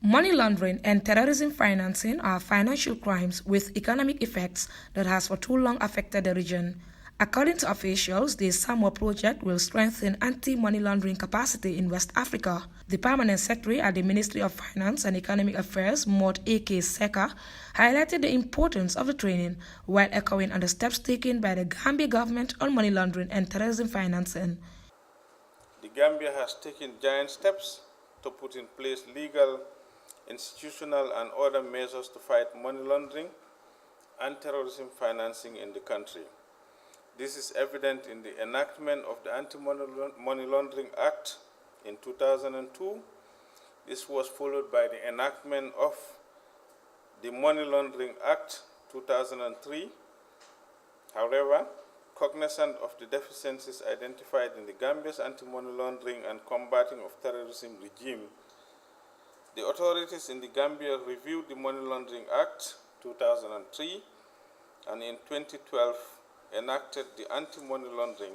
Money laundering and terrorism financing are financial crimes with economic effects that has for too long affected the region. According to officials, the Samoa project will strengthen anti-money laundering capacity in West Africa. The permanent secretary at the Ministry of Finance and Economic Affairs, Mort A.K. Seka, highlighted the importance of the training while echoing on the steps taken by the Gambia government on money laundering and terrorism financing. The Gambia has taken giant steps to put in place legal, institutional and other measures to fight money laundering and terrorism financing in the country. This is evident in the enactment of the Anti-Money Laundering Act in 2002. This was followed by the enactment of the Money Laundering Act 2003. However, cognizant of the deficiencies identified in the Gambia's anti-money laundering and combating of terrorism regime, the authorities in the Gambia reviewed the Money Laundering Act 2003 and in 2012 enacted the Anti-Money Laundering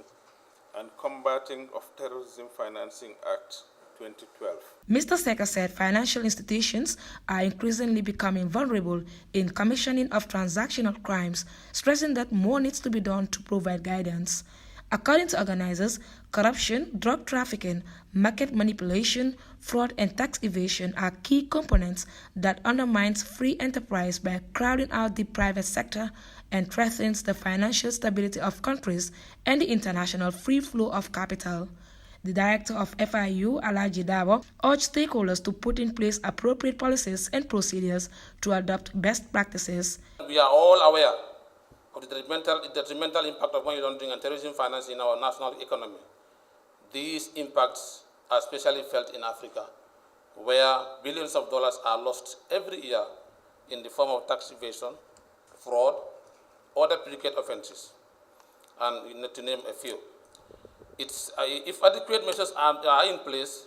and Combating of Terrorism Financing Act 2012. Mr. Seka said financial institutions are increasingly becoming vulnerable in commissioning of transactional crimes, stressing that more needs to be done to provide guidance. According to organizers, corruption, drug trafficking, market manipulation, fraud and tax evasion are key components that undermines free enterprise by crowding out the private sector and threatens the financial stability of countries and the international free flow of capital. The director of FIU, GIABA, urged stakeholders to put in place appropriate policies and procedures to adopt best practices. We are all aware of the detrimental impact of money laundering and terrorism financing in our national economy. These impacts are especially felt in Africa, where billions of dollars are lost every year in the form of tax evasion, fraud, other predicate offenses, and to name a few. If adequate measures are in place,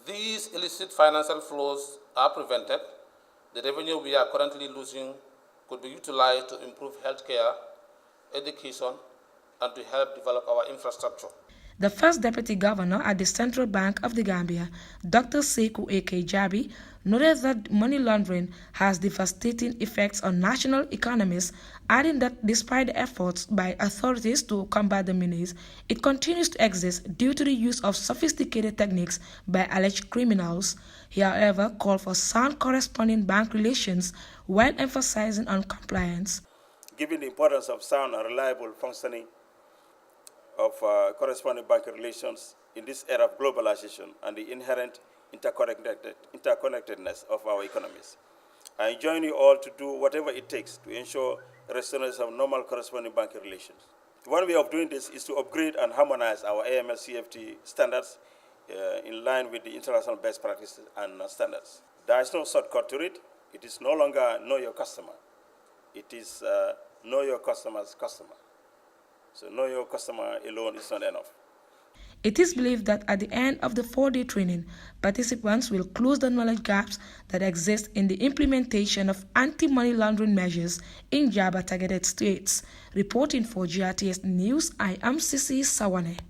these illicit financial flows are prevented. The revenue we are currently losing could be utilized to improve healthcare, education, and to help develop our infrastructure. The first deputy governor at the Central Bank of the Gambia, Dr. Sekou A.K. Jabi, noted that money laundering has devastating effects on national economies, adding that despite the efforts by authorities to combat the menace, it continues to exist due to the use of sophisticated techniques by alleged criminals. He, however, called for sound corresponding bank relations while emphasizing on compliance. Given the importance of sound and reliable functioning of corresponding bank relations in this era of globalization and the inherent interconnectedness of our economies, I join you all to do whatever it takes to ensure restoration of normal corresponding banking relations. One way of doing this is to upgrade and harmonize our AML-CFT standards in line with the international best practices and standards. There is no shortcut to it. It is no longer know your customer. It is know your customer's customer. So know your customer alone is not enough. It is believed that at the end of the 4-day training, participants will close the knowledge gaps that exist in the implementation of anti-money laundering measures in GIABA targeted states. Reporting for GRTS News, I am Sise On Fiu Report.